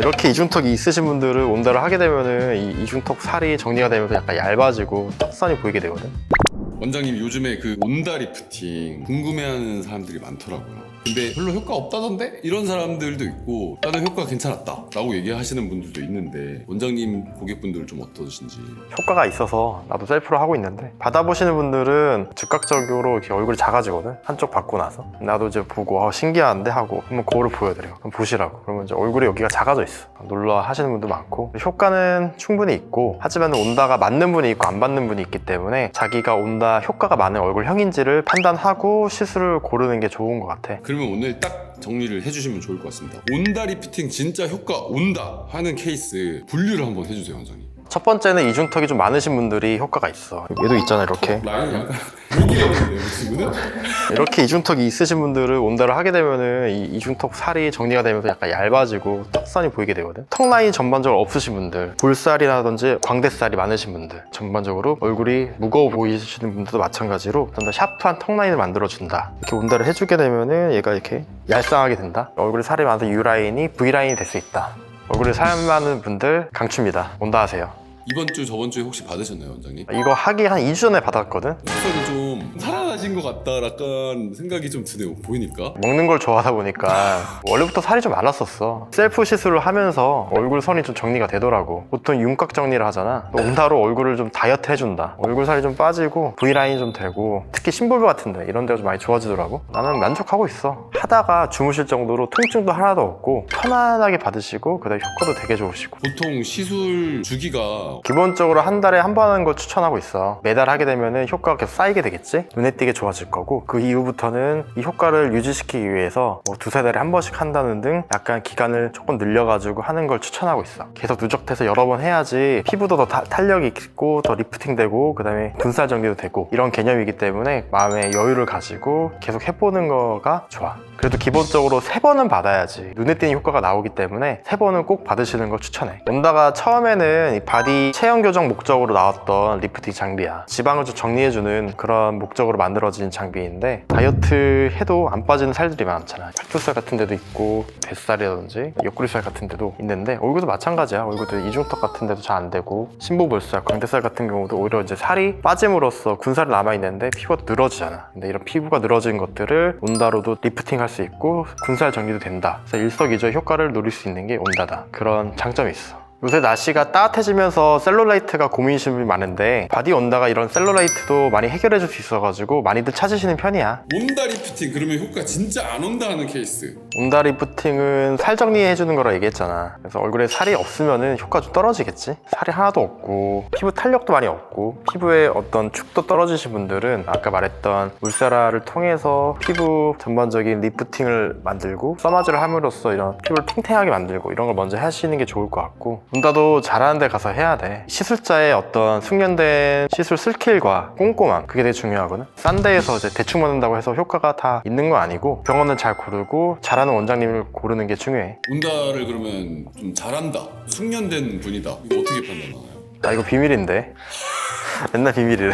이렇게 이중턱이 있으신 분들은 온다를 하게 되면은 이 이중턱 살이 정리가 되면서 약간 얇아지고 턱선이 보이게 되거든. 원장님 요즘에 그 온다 리프팅 궁금해하는 사람들이 많더라고요. 근데 별로 효과 없다던데? 이런 사람들도 있고 나는 효과 괜찮았다 라고 얘기하시는 분들도 있는데 원장님 고객분들 좀 어떠신지. 효과가 있어서 나도 셀프로 하고 있는데 받아보시는 분들은 즉각적으로 이렇게 얼굴이 작아지거든. 한쪽 받고 나서 나도 이제 보고 신기한데 하고 한번 거울을 보여드려요. 그럼 보시라고. 그러면 이제 얼굴이 여기가 작아져 있어. 놀라 하시는 분도 많고 효과는 충분히 있고, 하지만 온다가 맞는 분이 있고 안 맞는 분이 있기 때문에 자기가 온다 효과가 많은 얼굴형인지를 판단하고 시술을 고르는 게 좋은 것 같아. 그러면 오늘 딱 정리를 해주시면 좋을 것 같습니다. 온다 리프팅 진짜 효과 온다 하는 케이스 분류를 한번 해주세요, 원장님. 첫 번째는 이중턱이 좀 많으신 분들이 효과가 있어. 얘도 있잖아, 이렇게. 라인 약간 무기력인데요, 이 친구는? 이렇게 이중턱이 있으신 분들은 온다를 하게 되면은 이 이중턱 살이 정리가 되면서 약간 얇아지고 턱선이 보이게 되거든. 턱 라인이 전반적으로 없으신 분들, 볼살이라든지 광대살이 많으신 분들, 전반적으로 얼굴이 무거워 보이시는 분들도 마찬가지로 좀 더 샤프한 턱 라인을 만들어준다. 이렇게 온다를 해주게 되면은 얘가 이렇게 얄쌍하게 된다. 얼굴에 살이 많아서 U 라인이 V 라인이 될 수 있다. 얼굴에 살 많은 분들 강추입니다. 온다 하세요. 이번 주 저번 주에 혹시 받으셨나요, 원장님? 이거 하기 한 2주 전에 받았거든. 턱선이 좀 살아나신 것 같다 약간 생각이 좀 드네요, 보이니까. 먹는 걸 좋아하다 보니까 원래부터 살이 좀 많았었어. 셀프 시술을 하면서 얼굴 선이 좀 정리가 되더라고. 보통 윤곽 정리를 하잖아. 온다로 얼굴을 좀 다이어트 해준다. 얼굴 살이 좀 빠지고 V라인이 좀 되고, 특히 심볼부 같은데 이런 데가 좀 많이 좋아지더라고. 나는 만족하고 있어. 하다가 주무실 정도로 통증도 하나도 없고 편안하게 받으시고 그다음에 효과도 되게 좋으시고. 보통 시술 주기가 기본적으로 한 달에 한 번 하는 걸 추천하고 있어. 매달 하게 되면은 효과가 계속 쌓이게 되겠지? 눈에 띄게 좋아질 거고, 그 이후부터는 이 효과를 유지시키기 위해서 뭐 두세 달에 한 번씩 한다는 등 약간 기간을 조금 늘려가지고 하는 걸 추천하고 있어. 계속 누적돼서 여러 번 해야지 피부도 더 탄력이 있고 더 리프팅 되고 그다음에 군살 정리도 되고 이런 개념이기 때문에 마음의 여유를 가지고 계속 해보는 거가 좋아. 그래도 기본적으로 3번은 받아야지 눈에 띄는 효과가 나오기 때문에 3번은 꼭 받으시는 걸 추천해. 온다가 처음에는 이 바디 체형 교정 목적으로 나왔던 리프팅 장비야. 지방을 좀 정리해주는 그런 목적으로 만들어진 장비인데, 다이어트 해도 안 빠지는 살들이 많잖아. 팔뚝살 같은 데도 있고 뱃살이라든지 옆구리살 같은 데도 있는데, 얼굴도 마찬가지야. 얼굴도 이중턱 같은 데도 잘 안 되고 심부볼살, 광대살 같은 경우도 오히려 이제 살이 빠짐으로써 군살이 남아있는데 피부가 늘어지잖아. 근데 이런 피부가 늘어진 것들을 온다로도 리프팅 할 수 있고 군살 정리도 된다. 그래서 일석이조의 효과를 노릴 수 있는 게 온다다. 그런 장점이 있어. 요새 날씨가 따뜻해지면서 셀룰라이트가 고민이신 분이 많은데 바디 온다가 이런 셀룰라이트도 많이 해결해 줄 수 있어가지고 많이들 찾으시는 편이야. 온다 리프팅 그러면 효과 진짜 안 온다 하는 케이스. 온다 리프팅은 살 정리해 주는 거라 얘기했잖아. 그래서 얼굴에 살이 없으면은 효과 좀 떨어지겠지? 살이 하나도 없고 피부 탄력도 많이 없고 피부에 어떤 축도 떨어지신 분들은 아까 말했던 울세라를 통해서 피부 전반적인 리프팅을 만들고 써마즈를 함으로써 이런 피부를 탱탱하게 만들고 이런 걸 먼저 하시는 게 좋을 것 같고, 온다도 잘하는 데 가서 해야 돼. 시술자의 어떤 숙련된 시술 스킬과 꼼꼼함, 그게 되게 중요하거든. 싼 데에서 이제 대충 맞는다고 해서 효과가 다 있는 건 아니고 병원은 잘 고르고 잘하는 원장님을 고르는 게 중요해. 온다를 그러면 좀 잘한다, 숙련된 분이다, 이거 어떻게 판단하나요? 나 이거 비밀인데. 맨날 비밀이래.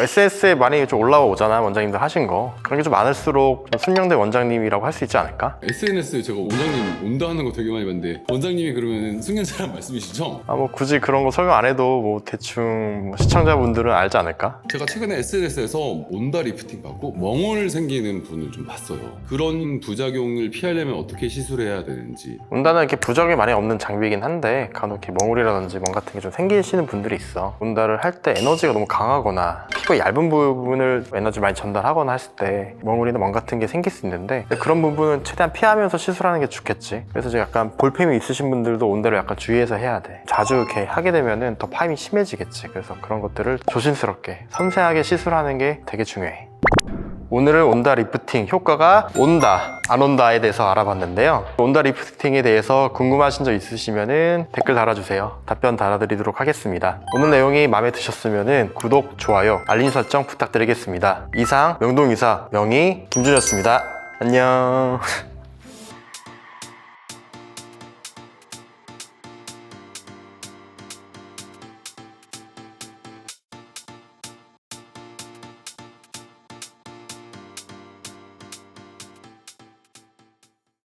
SNS에 많이 좀 올라오잖아, 원장님들 하신 거. 그런 게 좀 많을수록 좀 숙련된 원장님이라고 할 수 있지 않을까? SNS에 제가 원장님 온다 하는 거 되게 많이 봤는데 원장님이 그러면 숙련자란 말씀이시죠? 뭐 굳이 그런 거 설명 안 해도 뭐 대충 시청자분들은 알지 않을까? 제가 최근에 SNS에서 온다 리프팅 받고 멍을 생기는 분을 좀 봤어요. 그런 부작용을 피하려면 어떻게 시술해야 되는지. 온다는 이렇게 부작용이 많이 없는 장비이긴 한데 간혹 이렇게 멍울이라든지 멍 같은 게 좀 생기시는 분들이 있어. 온다를 할 때 에너지가 너무 강하거나 피부가 얇은 부분을 에너지 많이 전달하거나 했을 때 멍울이나 멍 같은 게 생길 수 있는데, 그런 부분은 최대한 피하면서 시술하는 게 좋겠지. 그래서 이제 약간 볼펜이 있으신 분들도 온다를 약간 주의해서 해야 돼. 자주 이렇게 하게 되면은 더 파임이 심해지겠지. 그래서 그런 것들을 조심스럽게 섬세하게 시술하는 게 되게 중요해. 오늘은 온다 리프팅 효과가 온다 안 온다에 대해서 알아봤는데요. 온다 리프팅에 대해서 궁금하신 점 있으시면 댓글 달아주세요. 답변 달아드리도록 하겠습니다. 오늘 내용이 마음에 드셨으면 구독, 좋아요, 알림 설정 부탁드리겠습니다. 이상 명동의사 명의 김준이었습니다. 안녕.